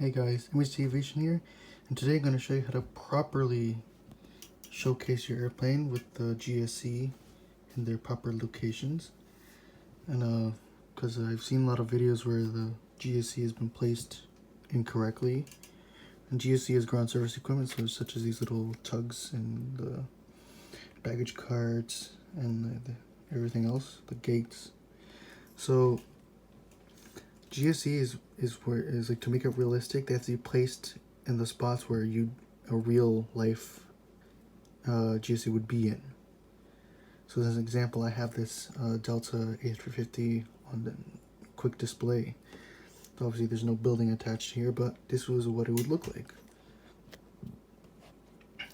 Hey guys, Aviation here, and today I'm going to show you how to properly showcase your airplane with the GSC in their proper locations. And because I've seen a lot of videos where the GSC has been placed incorrectly, and GSC is ground service equipment, so such as these little tugs and the baggage carts and everything else, the gates. So GSC is like, to make it realistic, they have to be placed in the spots where a real life GSC would be in. So as an example, I have this Delta A350 on the quick display. So obviously there's no building attached here, but this was what it would look like.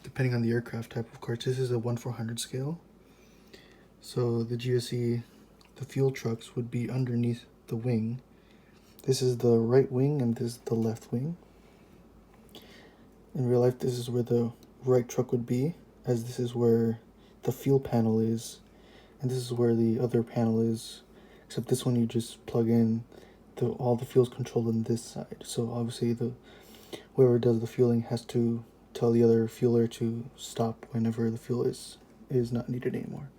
Depending on the aircraft type, of course. This is a 1/400 scale. So the GSC, the fuel trucks would be underneath the wing. This is the right wing and this is the left wing. In real life, this is where the right truck would be, as this is where the fuel panel is, and this is where the other panel is, except this one you just plug in. All the fuel's controlled on this side. So obviously whoever does the fueling has to tell the other fueler to stop whenever the fuel is not needed anymore.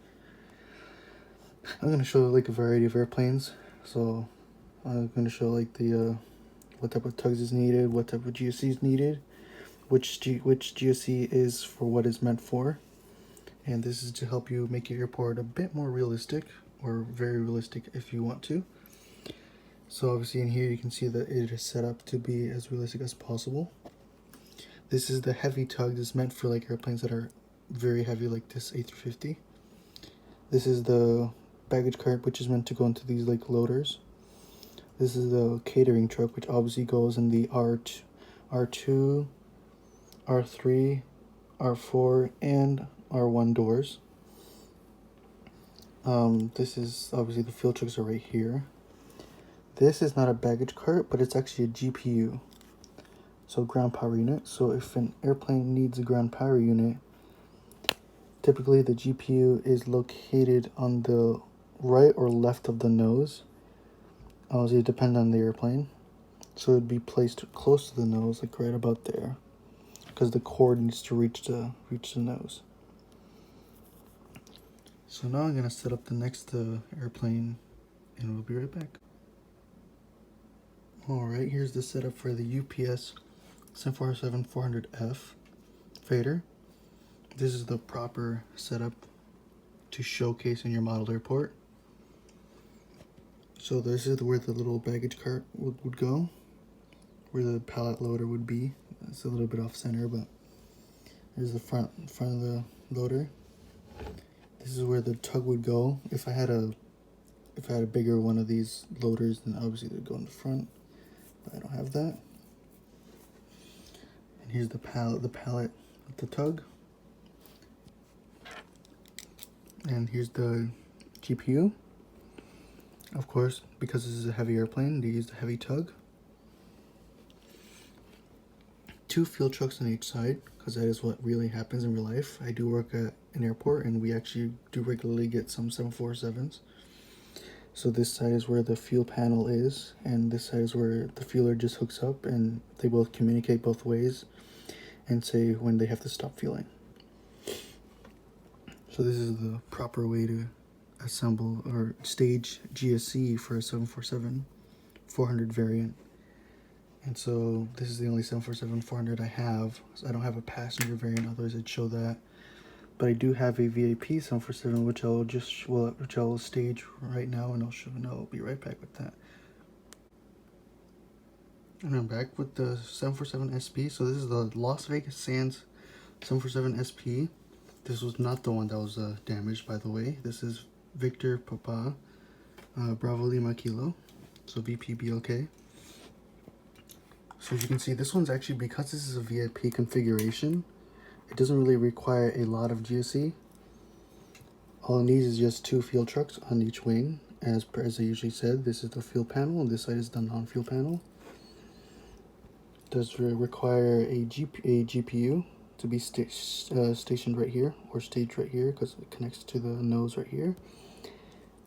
I'm going to show like a variety of airplanes. So I'm going to show like the what type of tugs is needed, what type of GSC is needed, which GSC is for what it's meant for, and this is to help you make your airport a bit more realistic, or very realistic if you want to. So obviously in here you can see that it is set up to be as realistic as possible. This is the heavy tug that's meant for like airplanes that are very heavy, like this A350. This is the baggage cart, which is meant to go into these like loaders. This is the catering truck, which obviously goes in the R2, R3, R4, and R1 doors. This is obviously the fuel trucks are right here. This is not a baggage cart, but it's actually a GPU, so ground power unit. So if an airplane needs a ground power unit, typically the GPU is located on the right or left of the nose. Obviously, it depends on the airplane. So it'd be placed close to the nose, like right about there, because the cord needs to reach the nose. So now I'm gonna set up the next airplane, and we'll be right back. Alright, here's the setup for the UPS 747-400F fader. This is the proper setup to showcase in your model airport. So this is where the little baggage cart would go, where the pallet loader would be. It's a little bit off center, but there's the front of the loader. This is where the tug would go. If I had a bigger one of these loaders, then obviously they'd go in the front, but I don't have that. And here's the pallet with the tug. And here's the GPU. Of course, because this is a heavy airplane, they use the heavy tug. 2 fuel trucks on each side, because that is what really happens in real life. I do work at an airport, and we actually do regularly get some 747s. So this side is where the fuel panel is, and this side is where the fueler just hooks up, and they both communicate both ways and say when they have to stop fueling. So this is the proper way to assemble or stage GSC for a 747-400 variant. And so this is the only 747-400 I have. So I don't have a passenger variant, otherwise I'd show that. But I do have a VIP 747, which I'll stage right now, and I'll be right back with that. And I'm back with the 747 SP. So this is the Las Vegas Sands 747 SP. This was not the one that was damaged, by the way. This is Victor Papa, Bravo Lima Kilo, so VPBLK. So as you can see, this one's actually, because this is a VIP configuration, it doesn't really require a lot of GSC. All it needs is just 2 fuel trucks on each wing. As I usually said, this is the fuel panel, and this side is the non-fuel panel. It does require a GPU to be stationed right here, or staged right here, because it connects to the nose right here.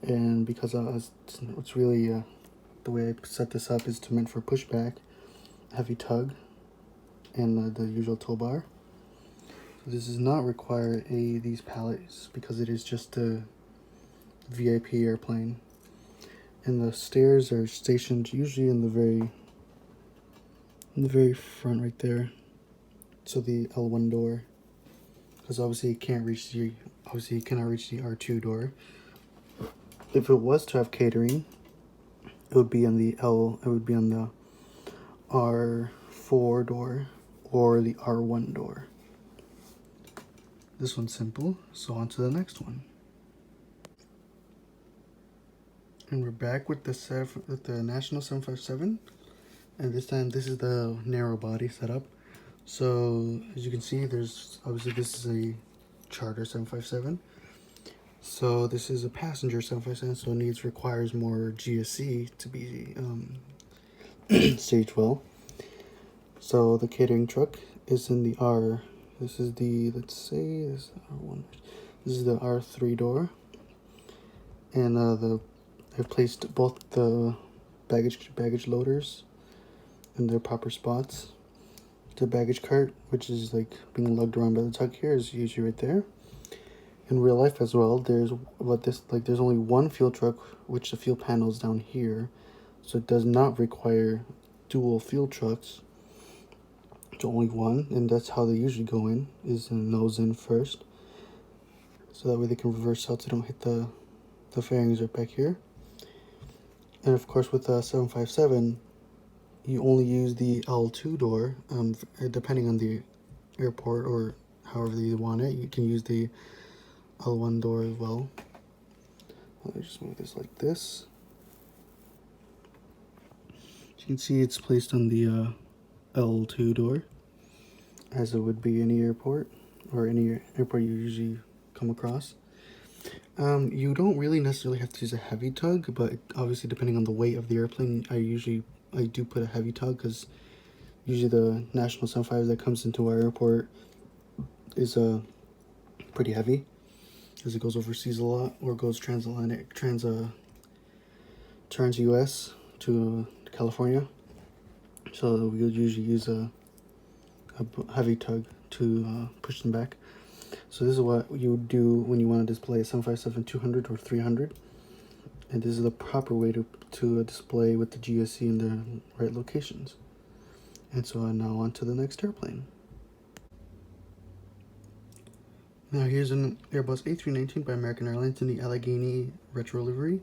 And because it's really the way I set this up is meant for pushback, heavy tug and the usual tow bar. So this does not require these pallets because it is just a VIP airplane. And the stairs are stationed usually in the very front right there. So the L1 door, because obviously you cannot reach the R2 door. If it was to have catering, it would be on the R4 door or the R1 door. This one's simple, so on to the next one. And we're back with the National 757, and this time this is the narrow body setup. So as you can see, there's obviously this is a charter 757. So this is a passenger 757, so it requires more GSC to be staged well. So the catering truck is in the R. This is the R1. This is the R3 door, and I've placed both the baggage loaders in their proper spots. The baggage cart, which is like being lugged around by the tug here, is usually right there. In real life as well, there's only one fuel truck, which the fuel panel is down here, so it does not require dual fuel trucks. It's only one, and that's how they usually go in, is in nose in first, so that way they can reverse out so they don't hit the fairings right back here. And of course with the 757, you only use the L2 door, depending on the airport or however you want it. You can use the L1 door as well. Let me just move this like this. As you can see, it's placed on the L2 door, as it would be any airport or any airport you usually come across. You don't really necessarily have to use a heavy tug, but obviously depending on the weight of the airplane, I do put a heavy tug, because usually the National 75 that comes into our airport is pretty heavy, because it goes overseas a lot, or goes transatlantic, trans-US to California. So we would usually use a heavy tug to push them back. So this is what you would do when you want to display a 757-200 or 300. And this is the proper way to display with the GSC in the right locations. And so now on to the next airplane. Now here's an Airbus A319 by American Airlines in the Allegheny retro livery.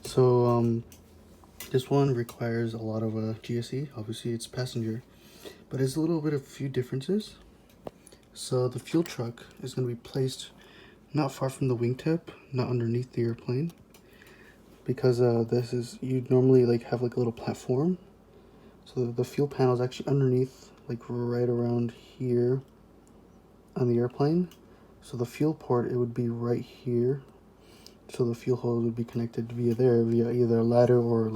So this one requires a lot of GSC. Obviously it's passenger, but it's a few differences. So the fuel truck is going to be placed not far from the wingtip, not underneath the airplane, because you'd normally have a little platform. So the fuel panel is actually underneath, right around here on the airplane. So the fuel port, it would be right here. So the fuel hose would be connected via either a ladder or,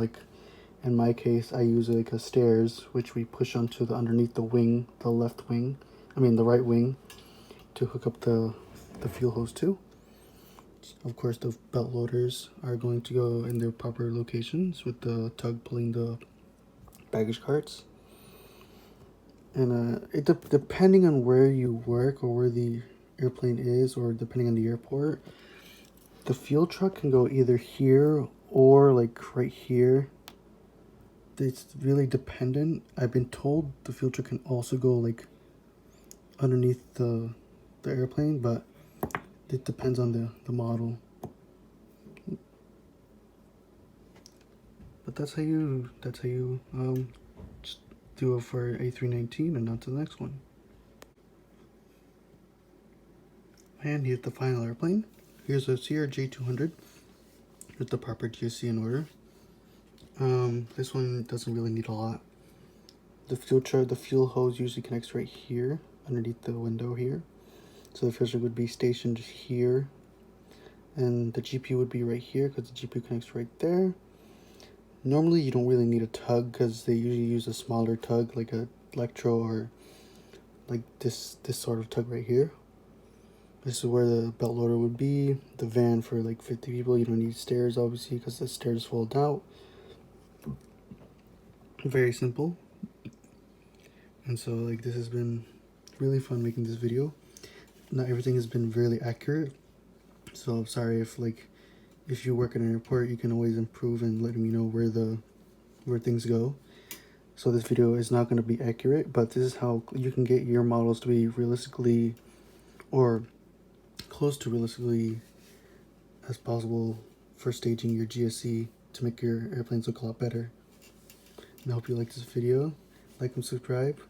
in my case, I use a stairs, which we push onto underneath the wing, the right wing, to hook up the fuel hose to. Of course, the belt loaders are going to go in their proper locations with the tug pulling the baggage carts. And depending on where you work or where the airplane is, or depending on the airport, the fuel truck can go either here or right here. It's really dependent. I've been told the fuel truck can also go underneath the airplane, but it depends on the model. But that's how you just do it for A319, and on to the next one. And here's the final airplane. Here's a CRJ200 with the proper GSC in order. This one doesn't really need a lot. The fuel hose usually connects right here underneath the window here. So the filter would be stationed here, and the GPU would be right here because the GPU connects right there. Normally you don't really need a tug because they usually use a smaller tug, like a Electro or this sort of tug right here. This is where the belt loader would be. The van for 50 people, you don't need stairs obviously because the stairs fold out. Very simple. And so like this has been really fun making this video. Not everything has been really accurate, so I'm sorry if you work at an airport, you can always improve and let me know where things go. So this video is not going to be accurate, but this is how you can get your models to be realistically or close to realistically as possible for staging your GSC to make your airplanes look a lot better. And I hope you like this video. Like and subscribe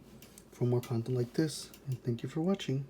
for more content like this, and thank you for watching.